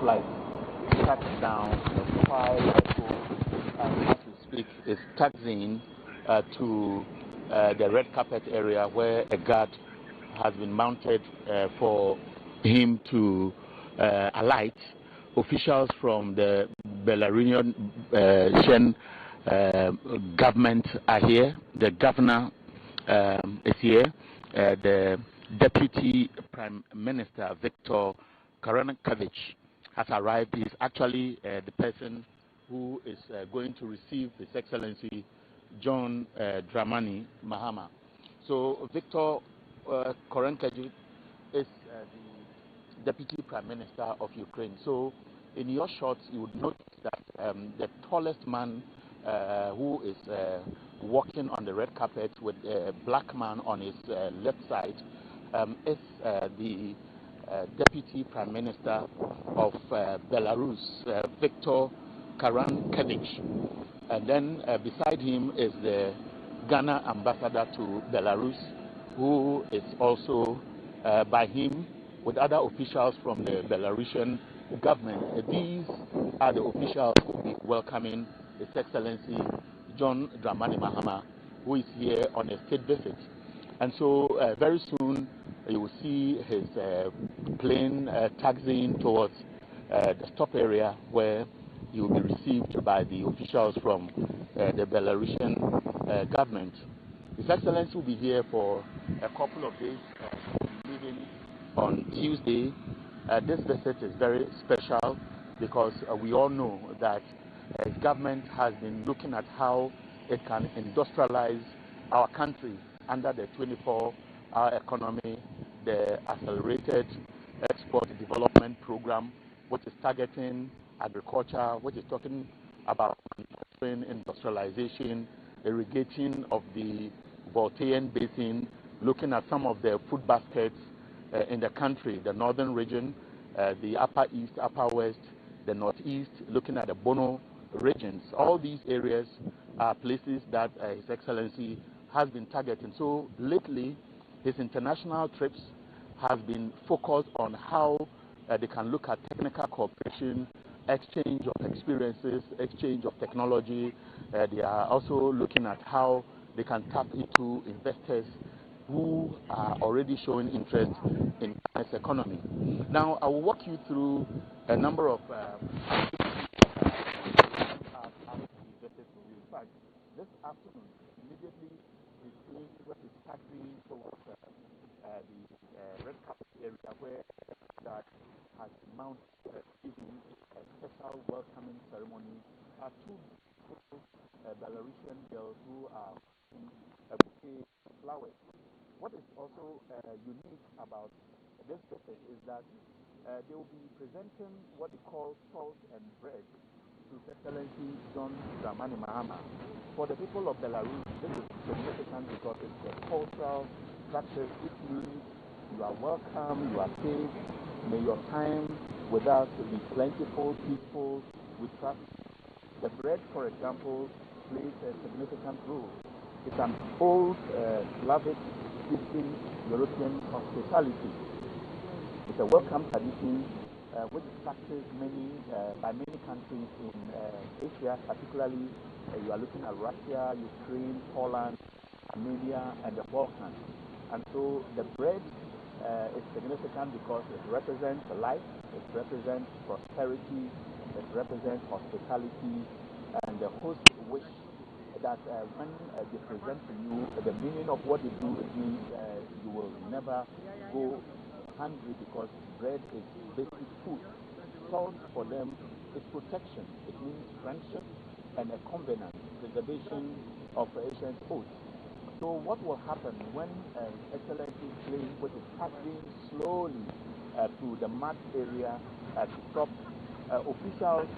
flight touched down while as we speak is taxiing to the red carpet area where a guard has been mounted for him to alight. Officials from the Belarusian government are here. The governor is here. The Deputy Prime Minister Viktor Karanakavich has arrived. He is actually the person who is going to receive His Excellency John Dramani Mahama. So Viktor Karanakavich is the Deputy Prime Minister of Ukraine. So in your shots, you would notice that the tallest man who is walking on the red carpet with a black man on his left side is the Deputy Prime Minister of Belarus, Viktor Karanakavich. And then beside him is the Ghana ambassador to Belarus, who is also by him with other officials from the Belarusian government. These are the officials who will be welcoming His Excellency John Dramani Mahama, who is here on a state visit. And so very soon you will see his plane taxiing towards the stop area where he will be received by the officials from the Belarusian government. His Excellency will be here for a couple of days, leaving on Tuesday. This visit is very special because we all know that his government has been looking at how it can industrialize our country under the 24-hour economy, the accelerated export development program, which is targeting agriculture, which is talking about industrialization, irrigating of the Voltairean Basin, looking at some of the food baskets in the country, the northern region, the upper east, upper west, the northeast, looking at the Bono regions. All these areas are places that His Excellency has been targeting. So lately, his international trips has been focused on how they can look at technical cooperation, exchange of experiences, exchange of technology. They are also looking at how they can tap into investors who are already showing interest in this economy. Now, I will walk you through a number of in fact, this afternoon, immediately we see what is happening towards the red carpet area where that has mounted giving a special welcoming ceremony. Two Belarusian girls who are in a bouquet of flowers. What is also unique about this visit is that they will be presenting what they call salt and bread to His Excellency John Dramani Mahama. For the people of Belarus, this is significant because it's a cultural practice. It means you are welcome, you are safe. May your time with us be plentiful, peaceful. We trust. The bread, for example, plays a significant role. It's an old Slavic Eastern European hospitality. It's a welcome tradition which is practiced by many countries in Asia, particularly you are looking at Russia, Ukraine, Poland, Armenia, and the Balkans. And so the bread is significant because it represents life, it represents prosperity, it represents hospitality, and the host wish that when they present to you, the meaning of what they do, it means you will never go hungry because bread is basic food. Salt for them is protection. It means friendship and a covenant, preservation of ancient oaths. So what will happen when Excellency plane, which is passing slowly through the mud area to stop officials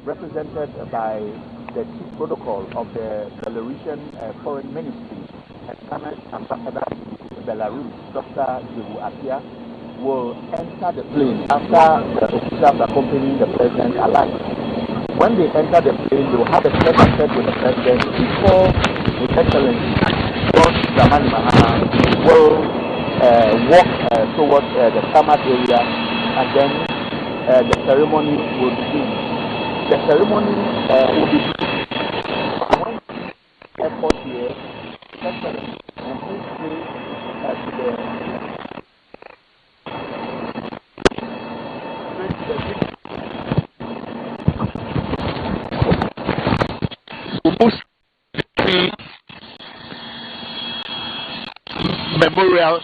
represented by the chief protocol of the Belarusian Foreign Ministry and Ghana's ambassador to Belarus, Dr. Jehu Apia, will enter the plane after the officials accompanying the president alight. When they enter the plane, they will have a tete-a-tete with the president before His Excellency John Dramani Mahama will walk towards the tarmac area and then the ceremony will begin. The ceremony will be when airport here, President, and please pray to the memorial.